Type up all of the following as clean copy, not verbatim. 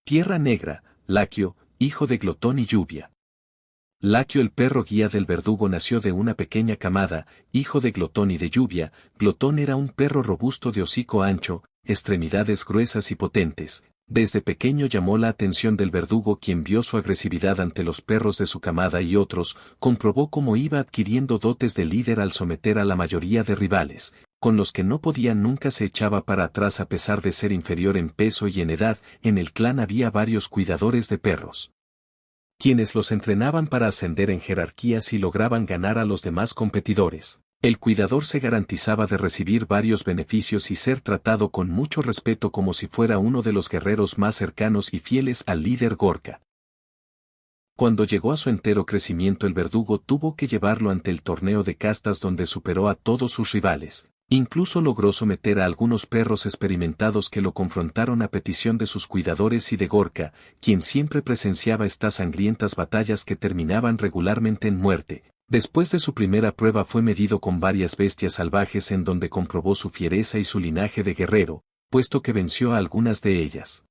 Tierra Negra, Laquio, hijo de Glotón y Lluvia. Laquio el perro guía del verdugo nació de una pequeña camada, hijo de Glotón y de Lluvia. Glotón era un perro robusto de hocico ancho, extremidades gruesas y potentes. Desde pequeño llamó la atención del verdugo, quien vio su agresividad ante los perros de su camada y otros, comprobó cómo iba adquiriendo dotes de líder al someter a la mayoría de rivales, con los que no podía nunca se echaba para atrás a pesar de ser inferior en peso y en edad. En el clan había varios cuidadores de perros, quienes los entrenaban para ascender en jerarquías y lograban ganar a los demás competidores. El cuidador se garantizaba de recibir varios beneficios y ser tratado con mucho respeto como si fuera uno de los guerreros más cercanos y fieles al líder Gorka. Cuando llegó a su entero crecimiento, el verdugo tuvo que llevarlo ante el torneo de castas, donde superó a todos sus rivales. Incluso logró someter a algunos perros experimentados que lo confrontaron a petición de sus cuidadores y de Gorka, quien siempre presenciaba estas sangrientas batallas que terminaban regularmente en muerte. Después de su primera prueba fue medido con varias bestias salvajes, en donde comprobó su fiereza y su linaje de guerrero, puesto que venció a algunas de ellas.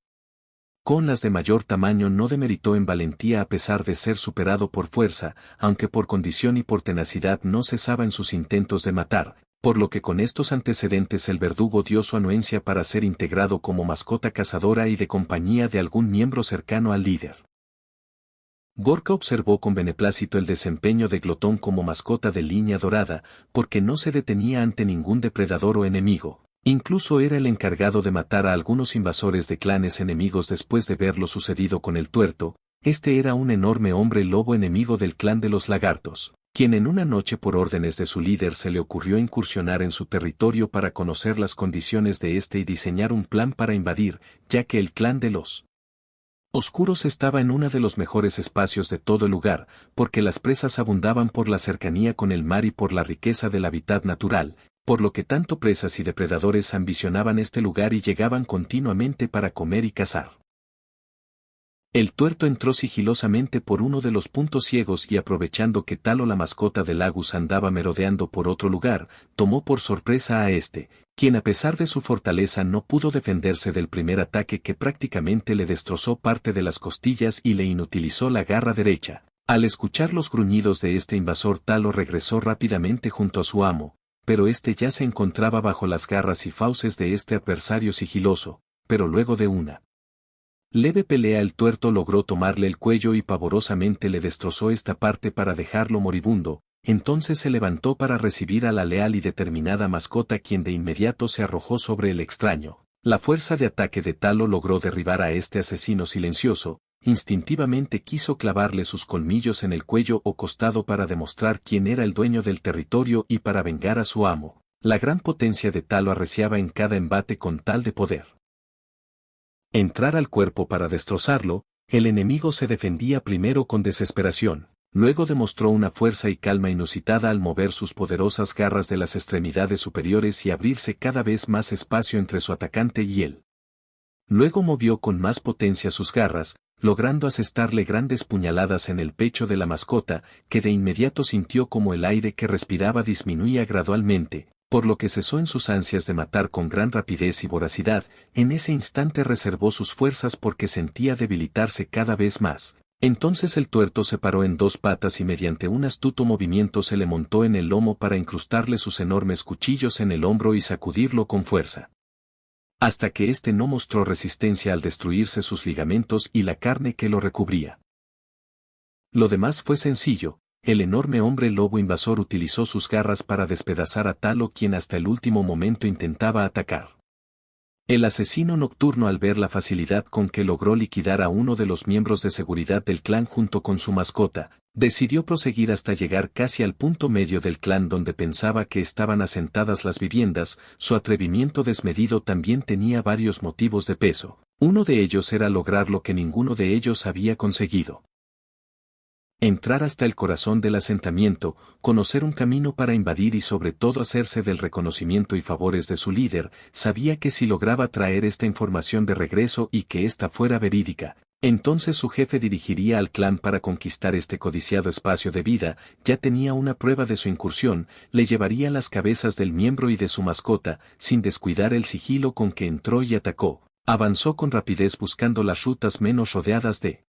Con las de mayor tamaño no demeritó en valentía a pesar de ser superado por fuerza, aunque por condición y por tenacidad no cesaba en sus intentos de matar, por lo que con estos antecedentes el verdugo dio su anuencia para ser integrado como mascota cazadora y de compañía de algún miembro cercano al líder. Gorka observó con beneplácito el desempeño de Glotón como mascota de Línea Dorada, porque no se detenía ante ningún depredador o enemigo. Incluso era el encargado de matar a algunos invasores de clanes enemigos después de ver lo sucedido con el tuerto. Este era un enorme hombre lobo enemigo del clan de los lagartos, quien en una noche por órdenes de su líder se le ocurrió incursionar en su territorio para conocer las condiciones de este y diseñar un plan para invadir, ya que el clan de los Oscuros estaba en uno de los mejores espacios de todo el lugar, porque las presas abundaban por la cercanía con el mar y por la riqueza del hábitat natural, por lo que tanto presas y depredadores ambicionaban este lugar y llegaban continuamente para comer y cazar. El tuerto entró sigilosamente por uno de los puntos ciegos y, aprovechando que Talo, la mascota de Lagus, andaba merodeando por otro lugar, tomó por sorpresa a este, quien a pesar de su fortaleza no pudo defenderse del primer ataque, que prácticamente le destrozó parte de las costillas y le inutilizó la garra derecha. Al escuchar los gruñidos de este invasor, Talo regresó rápidamente junto a su amo, pero este ya se encontraba bajo las garras y fauces de este adversario sigiloso, pero luego de una leve pelea el tuerto logró tomarle el cuello y pavorosamente le destrozó esta parte para dejarlo moribundo. Entonces se levantó para recibir a la leal y determinada mascota, quien de inmediato se arrojó sobre el extraño. La fuerza de ataque de Talo logró derribar a este asesino silencioso. Instintivamente quiso clavarle sus colmillos en el cuello o costado para demostrar quién era el dueño del territorio y para vengar a su amo. La gran potencia de Talo arreciaba en cada embate con tal de poder entrar al cuerpo para destrozarlo. El enemigo se defendía primero con desesperación, luego demostró una fuerza y calma inusitada al mover sus poderosas garras de las extremidades superiores y abrirse cada vez más espacio entre su atacante y él. Luego movió con más potencia sus garras, logrando asestarle grandes puñaladas en el pecho de la mascota, que de inmediato sintió como el aire que respiraba disminuía gradualmente, por lo que cesó en sus ansias de matar con gran rapidez y voracidad. En ese instante reservó sus fuerzas porque sentía debilitarse cada vez más. Entonces el tuerto se paró en dos patas y mediante un astuto movimiento se le montó en el lomo para incrustarle sus enormes cuchillos en el hombro y sacudirlo con fuerza, hasta que éste no mostró resistencia al destruirse sus ligamentos y la carne que lo recubría. Lo demás fue sencillo. El enorme hombre lobo invasor utilizó sus garras para despedazar a Talo, quien hasta el último momento intentaba atacar. El asesino nocturno, al ver la facilidad con que logró liquidar a uno de los miembros de seguridad del clan junto con su mascota, decidió proseguir hasta llegar casi al punto medio del clan donde pensaba que estaban asentadas las viviendas. Su atrevimiento desmedido también tenía varios motivos de peso. Uno de ellos era lograr lo que ninguno de ellos había conseguido: entrar hasta el corazón del asentamiento, conocer un camino para invadir y sobre todo hacerse del reconocimiento y favores de su líder. Sabía que si lograba traer esta información de regreso y que ésta fuera verídica, entonces su jefe dirigiría al clan para conquistar este codiciado espacio de vida. Ya tenía una prueba de su incursión: le llevaría las cabezas del miembro y de su mascota, sin descuidar el sigilo con que entró y atacó. Avanzó con rapidez buscando las rutas menos rodeadas de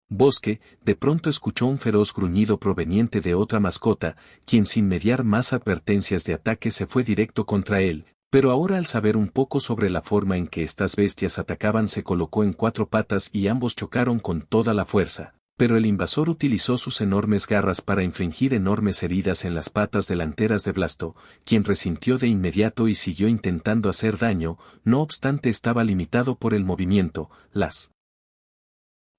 bosque. De pronto escuchó un feroz gruñido proveniente de otra mascota, quien sin mediar más advertencias de ataque se fue directo contra él, pero ahora al saber un poco sobre la forma en que estas bestias atacaban se colocó en cuatro patas y ambos chocaron con toda la fuerza. Pero el invasor utilizó sus enormes garras para infligir enormes heridas en las patas delanteras de Blasto, quien resintió de inmediato y siguió intentando hacer daño, no obstante estaba limitado por el movimiento. Las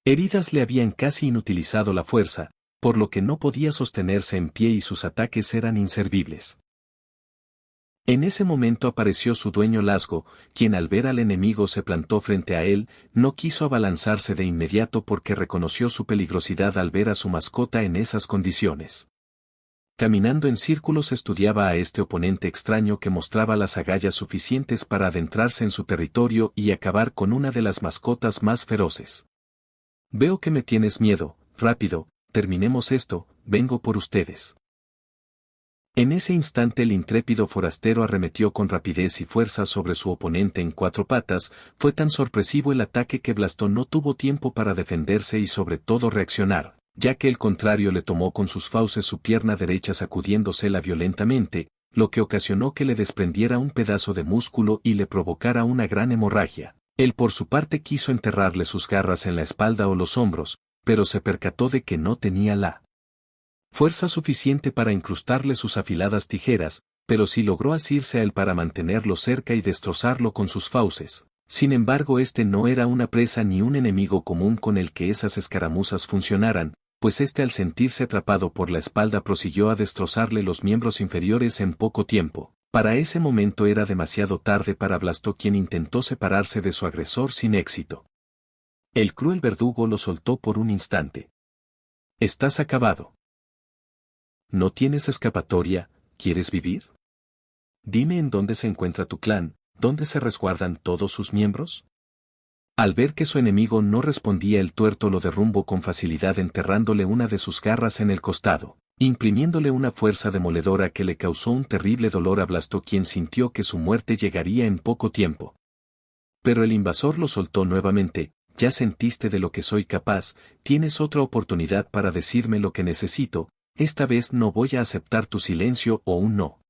heridas le habían casi inutilizado la fuerza, por lo que no podía sostenerse en pie y sus ataques eran inservibles. En ese momento apareció su dueño Lasgo, quien al ver al enemigo se plantó frente a él, no quiso abalanzarse de inmediato porque reconoció su peligrosidad al ver a su mascota en esas condiciones. Caminando en círculos estudiaba a este oponente extraño que mostraba las agallas suficientes para adentrarse en su territorio y acabar con una de las mascotas más feroces. Veo que me tienes miedo, rápido, terminemos esto, vengo por ustedes. En ese instante el intrépido forastero arremetió con rapidez y fuerza sobre su oponente en cuatro patas. Fue tan sorpresivo el ataque que Blasto no tuvo tiempo para defenderse y sobre todo reaccionar, ya que el contrario le tomó con sus fauces su pierna derecha sacudiéndosela violentamente, lo que ocasionó que le desprendiera un pedazo de músculo y le provocara una gran hemorragia. Él por su parte quiso enterrarle sus garras en la espalda o los hombros, pero se percató de que no tenía la fuerza suficiente para incrustarle sus afiladas tijeras, pero sí logró asirse a él para mantenerlo cerca y destrozarlo con sus fauces. Sin embargo, este no era una presa ni un enemigo común con el que esas escaramuzas funcionaran, pues este al sentirse atrapado por la espalda prosiguió a destrozarle los miembros inferiores en poco tiempo. Para ese momento era demasiado tarde para Blasto, quien intentó separarse de su agresor sin éxito. El cruel verdugo lo soltó por un instante. Estás acabado. ¿No tienes escapatoria? ¿Quieres vivir? Dime en dónde se encuentra tu clan, dónde se resguardan todos sus miembros. Al ver que su enemigo no respondía, el tuerto lo derrumbó con facilidad enterrándole una de sus garras en el costado, imprimiéndole una fuerza demoledora que le causó un terrible dolor a Blasto, quien sintió que su muerte llegaría en poco tiempo. Pero el invasor lo soltó nuevamente. Ya sentiste de lo que soy capaz, tienes otra oportunidad para decirme lo que necesito. Esta vez no voy a aceptar tu silencio o un no.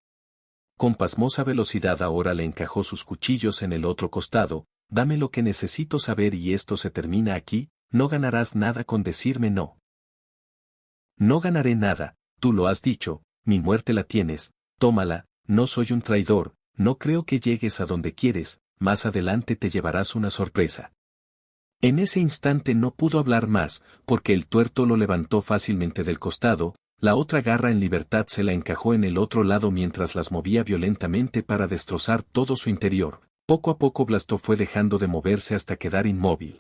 Con pasmosa velocidad ahora le encajó sus cuchillos en el otro costado. Dame lo que necesito saber y esto se termina aquí. No ganarás nada con decirme no. No ganaré nada, tú lo has dicho, mi muerte la tienes, tómala, no soy un traidor, no creo que llegues a donde quieres, más adelante te llevarás una sorpresa. En ese instante no pudo hablar más, porque el tuerto lo levantó fácilmente del costado. La otra garra en libertad se la encajó en el otro lado mientras las movía violentamente para destrozar todo su interior. Poco a poco Blasto fue dejando de moverse hasta quedar inmóvil.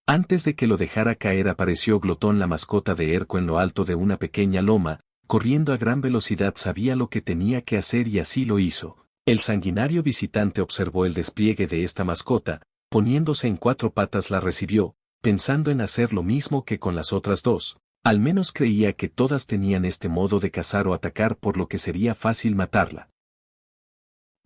Antes de que lo dejara caer apareció Glotón, la mascota de Erko, en lo alto de una pequeña loma, corriendo a gran velocidad. Sabía lo que tenía que hacer y así lo hizo. El sanguinario visitante observó el despliegue de esta mascota, poniéndose en cuatro patas la recibió, pensando en hacer lo mismo que con las otras dos. Al menos creía que todas tenían este modo de cazar o atacar, por lo que sería fácil matarla.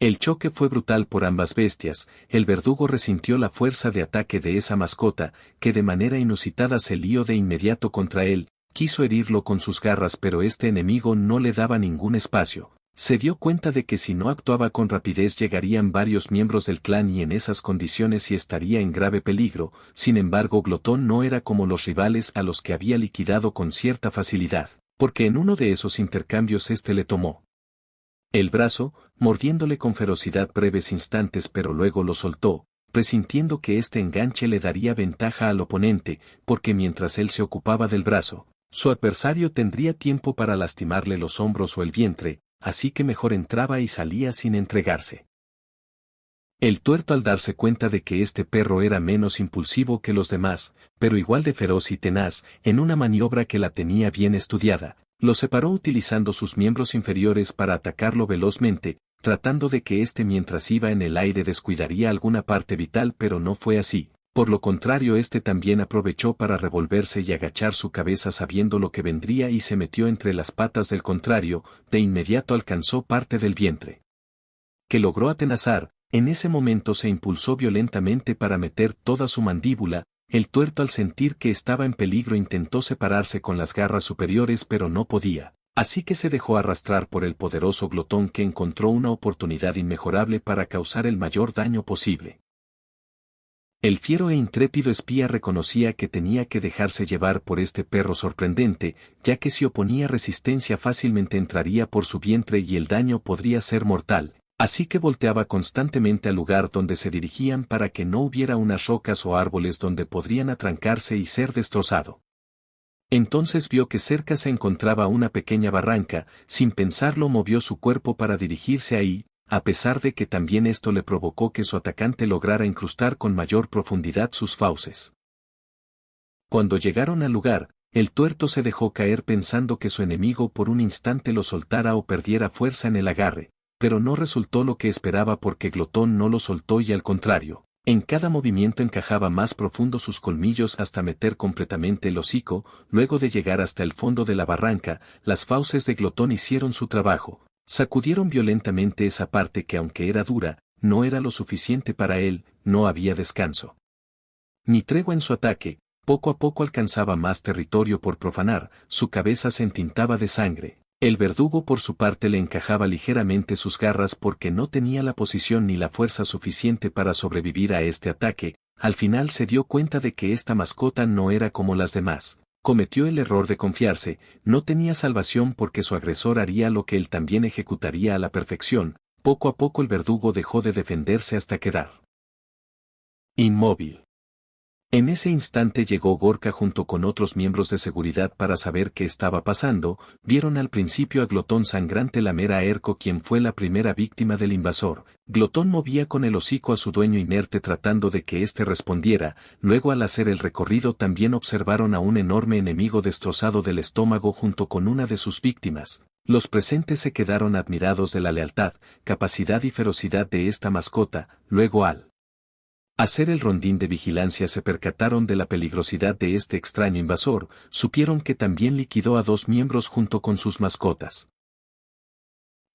El choque fue brutal por ambas bestias. El verdugo resintió la fuerza de ataque de esa mascota, que de manera inusitada se lió de inmediato contra él, quiso herirlo con sus garras, pero este enemigo no le daba ningún espacio. Se dio cuenta de que si no actuaba con rapidez llegarían varios miembros del clan y en esas condiciones estaría en grave peligro. Sin embargo, Glotón no era como los rivales a los que había liquidado con cierta facilidad, porque en uno de esos intercambios le tomó el brazo, mordiéndole con ferocidad breves instantes, pero luego lo soltó, presintiendo que este enganche le daría ventaja al oponente, porque mientras él se ocupaba del brazo, su adversario tendría tiempo para lastimarle los hombros o el vientre, así que mejor entraba y salía sin entregarse. El tuerto, al darse cuenta de que este perro era menos impulsivo que los demás, pero igual de feroz y tenaz, en una maniobra que la tenía bien estudiada, lo separó utilizando sus miembros inferiores para atacarlo velozmente, tratando de que mientras iba en el aire descuidaría alguna parte vital, pero no fue así. Por lo contrario, también aprovechó para revolverse y agachar su cabeza sabiendo lo que vendría y se metió entre las patas del contrario. De inmediato alcanzó parte del vientre, que logró atenazar, En ese momento se impulsó violentamente para meter toda su mandíbula. El tuerto, al sentir que estaba en peligro, intentó separarse con las garras superiores, pero no podía. Así que se dejó arrastrar por el poderoso glotón, que encontró una oportunidad inmejorable para causar el mayor daño posible. El fiero e intrépido espía reconocía que tenía que dejarse llevar por este perro sorprendente, ya que si oponía resistencia fácilmente entraría por su vientre y el daño podría ser mortal. Así que volteaba constantemente al lugar donde se dirigían para que no hubiera unas rocas o árboles donde podrían atrancarse y ser destrozado. Entonces vio que cerca se encontraba una pequeña barranca. Sin pensarlo movió su cuerpo para dirigirse ahí, a pesar de que también esto le provocó que su atacante lograra incrustar con mayor profundidad sus fauces. Cuando llegaron al lugar, el tuerto se dejó caer pensando que su enemigo por un instante lo soltara o perdiera fuerza en el agarre, pero no resultó lo que esperaba, porque Glotón no lo soltó y al contrario, en cada movimiento encajaba más profundo sus colmillos hasta meter completamente el hocico. Luego de llegar hasta el fondo de la barranca, las fauces de Glotón hicieron su trabajo. Sacudieron violentamente esa parte que, aunque era dura, no era lo suficiente para él. No había descanso ni tregua en su ataque. Poco a poco alcanzaba más territorio por profanar, su cabeza se entintaba de sangre. El verdugo por su parte le encajaba ligeramente sus garras porque no tenía la posición ni la fuerza suficiente para sobrevivir a este ataque. Al final se dio cuenta de que esta mascota no era como las demás. Cometió el error de confiarse. No tenía salvación porque su agresor haría lo que él también ejecutaría a la perfección. Poco a poco el verdugo dejó de defenderse hasta quedar inmóvil. En ese instante llegó Gorka junto con otros miembros de seguridad para saber qué estaba pasando. Vieron al principio a Glotón sangrante lamer a Erko, quien fue la primera víctima del invasor. Glotón movía con el hocico a su dueño inerte tratando de que éste respondiera. Luego, al hacer el recorrido, también observaron a un enorme enemigo destrozado del estómago junto con una de sus víctimas. Los presentes se quedaron admirados de la lealtad, capacidad y ferocidad de esta mascota. Luego, al hacer el rondín de vigilancia, se percataron de la peligrosidad de este extraño invasor. Supieron que también liquidó a 2 miembros junto con sus mascotas.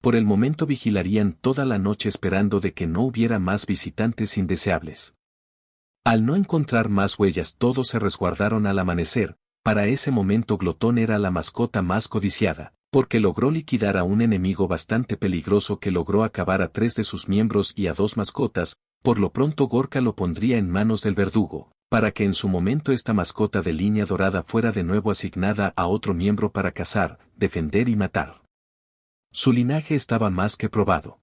Por el momento vigilarían toda la noche esperando de que no hubiera más visitantes indeseables. Al no encontrar más huellas, todos se resguardaron al amanecer. Para ese momento Glotón era la mascota más codiciada, porque logró liquidar a un enemigo bastante peligroso que logró acabar a 3 de sus miembros y a 2 mascotas. Por lo pronto Gorka lo pondría en manos del verdugo, para que en su momento esta mascota de línea dorada fuera de nuevo asignada a otro miembro para cazar, defender y matar. Su linaje estaba más que probado.